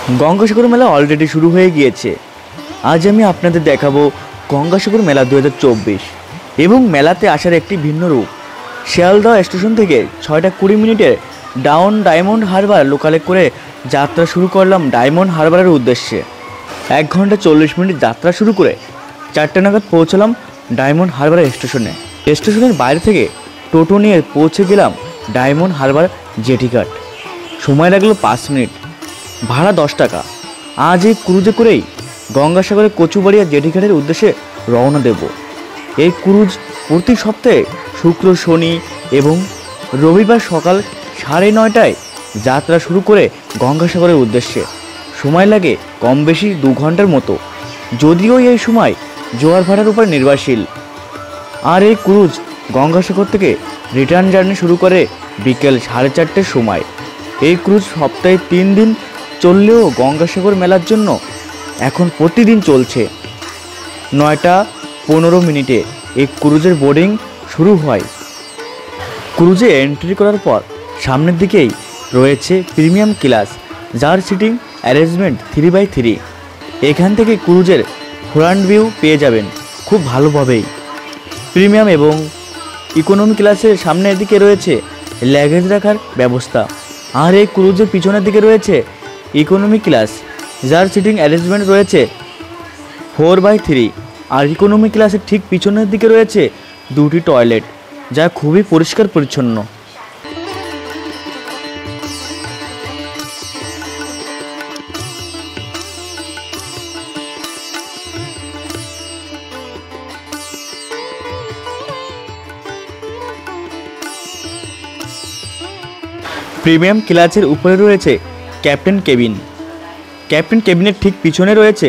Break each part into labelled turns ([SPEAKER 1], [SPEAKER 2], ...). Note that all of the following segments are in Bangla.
[SPEAKER 1] গঙ্গাসাগর মেলা অলরেডি শুরু হয়ে গিয়েছে। আজ আমি আপনাদের দেখাবো গঙ্গাসাগর মেলা 2024 এবং মেলাতে আসার একটি ভিন্ন রূপ। শিয়ালদহ স্টেশন থেকে 6:20 ডাউন ডায়মন্ড হারবার লোকালে করে যাত্রা শুরু করলাম ডায়মন্ড হারবারের উদ্দেশ্যে। 1 ঘন্টা 40 মিনিট যাত্রা শুরু করে 4টে নাগাদ পৌঁছলাম ডায়মন্ড হারবার স্টেশনে। স্টেশনের বাইরে থেকে টোটো নিয়ে পৌঁছে গেলাম ডায়মন্ড হারবার জেটিঘাট। সময় লাগলো 5 মিনিট, ভাড়া 10 টাকা। আজ এই ক্রুজে করেই গঙ্গাসাগরের কচুবাড়িয়া জেটিঘাটের উদ্দেশ্যে রওনা দেব। এই ক্রুজ প্রতি সপ্তাহে শুক্র, শনি এবং রবিবার সকাল 9:30টায় যাত্রা শুরু করে গঙ্গাসাগরের উদ্দেশ্যে। সময় লাগে কম বেশি 2 ঘন্টার মতো, যদিও এই সময় জোয়ার ভাটার উপর নির্ভরশীল। আর এই ক্রুজ গঙ্গাসাগর থেকে রিটার্ন জার্নি শুরু করে বিকেল 4:30টার সময়। এই ক্রুজ সপ্তাহে 3 দিন চললেও গঙ্গাসাগর মেলার জন্য এখন প্রতিদিন চলছে। 9:15 এই ক্রুজের বোর্ডিং শুরু হয়। ক্রুজে এন্ট্রি করার পর সামনের দিকেই রয়েছে প্রিমিয়াম ক্লাস, যার সিটিং অ্যারেঞ্জমেন্ট 3x3। এখান থেকে ক্রুজের ফ্রন্ট ভিউ পেয়ে যাবেন খুব ভালোভাবেই। প্রিমিয়াম এবং ইকোনমি ক্লাসের সামনের দিকে রয়েছে লাগেজ রাখার ব্যবস্থা। আর এই ক্রুজের পিছনের দিকে রয়েছে ইকোনমি ক্লাস, যার সিটিং অ্যারেঞ্জমেন্ট রয়েছে 4x3। আর ইকোনমি ক্লাসের ঠিক পিছনের দিকে রয়েছে 2টি টয়লেট, যা খুবই পরিষ্কার পরিচ্ছন্ন। প্রিমিয়াম ক্লাসের উপরে রয়েছে ক্যাপ্টেন কেবিন। ক্যাপ্টেন কেবিনের ঠিক পিছনে রয়েছে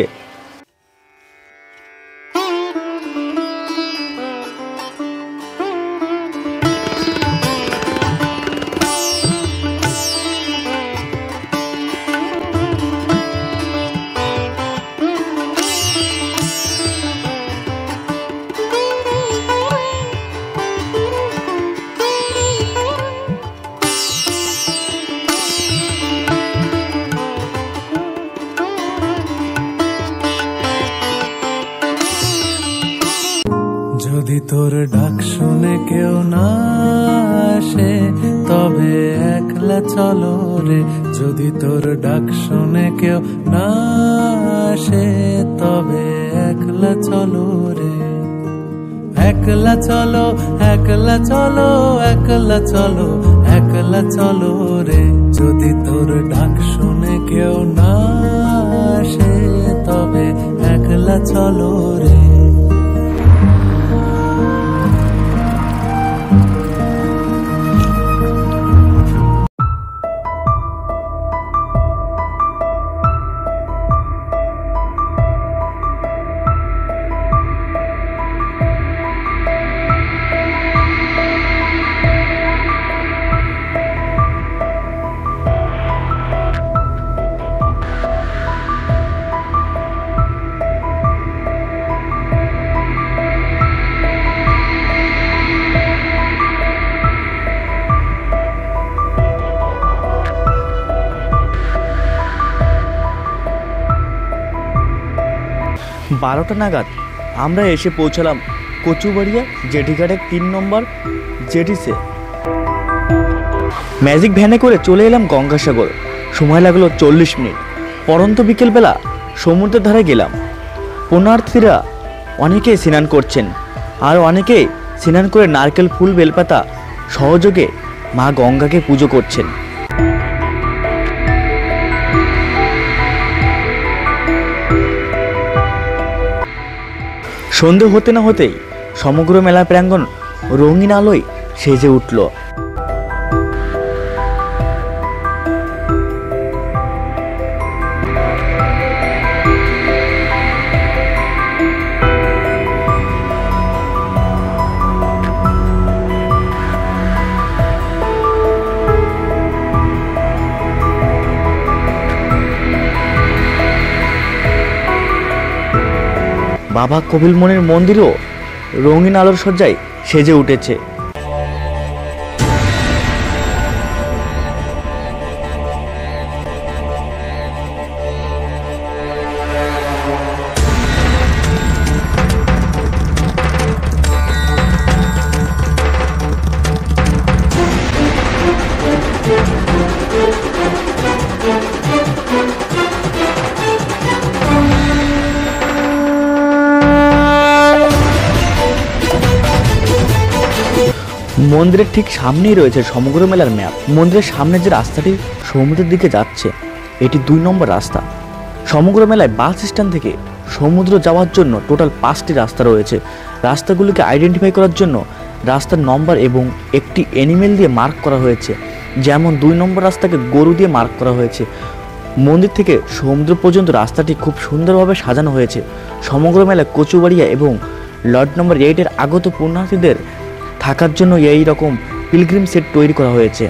[SPEAKER 2] যদি তোর ডাক শুনে কেউ না আসে তবে একলা চলো রে। যদি তোর ডাক শুনে কেউ না আসে তবে একলা চলো রে। একলা চলো, একলা চলো, একলা চলো, একলা চলো রে। যদি তোর ডাক শুনে কেউ না আসে তবে একলা চলো রে।
[SPEAKER 1] বারোটা নাগাদ আমরা এসে পৌঁছালাম কচুবাড়িয়া জেটিঘাটের 3 নম্বর জেটিসে। ম্যাজিক ভ্যানে করে চলে এলাম গঙ্গাসাগর। সময় লাগলো 40 মিনিট। পরন্ত বিকেলবেলা সমুদ্রের ধারে গেলাম। পুণ্যার্থীরা অনেকেই স্নান করছেন, আর অনেকেই স্নান করে নারকেল ফুল বেলপাতা সহযোগে মা গঙ্গাকে পুজো করছেন। সন্ধে হতে না হতেই সমগ্র মেলা প্রাঙ্গণ রঙিন আলোয় সেজে উঠল। বাবা কপিলমুনির মন্দিরও রঙিন আলোর সজ্জায় সেজে উঠেছে। মন্দিরের ঠিক সামনেই রয়েছে সমগ্র মেলার ম্যাপ। মন্দিরের সামনে যে রাস্তাটি সমুদ্রের দিকে যাচ্ছে এটি 2 নম্বর রাস্তা। সমগ্র মেলায় বাস স্ট্যান্ড থেকে সমুদ্র যাওয়ার জন্য টোটাল 5টি রাস্তা রয়েছে। রাস্তাগুলিকে আইডেন্টিফাই করার জন্য রাস্তার নম্বর এবং একটি অ্যানিমেল দিয়ে মার্ক করা হয়েছে। যেমন 2 নম্বর রাস্তাকে গরু দিয়ে মার্ক করা হয়েছে। মন্দির থেকে সমুদ্র পর্যন্ত রাস্তাটি খুব সুন্দরভাবে সাজানো হয়েছে। সমগ্র মেলায় কচুবাড়িয়া এবং লট নম্বর 8-এর আগত পুণ্যার্থীদের থাকার জন্য এই রকম পিলগ্রিম সেট তৈরি করা হয়েছে।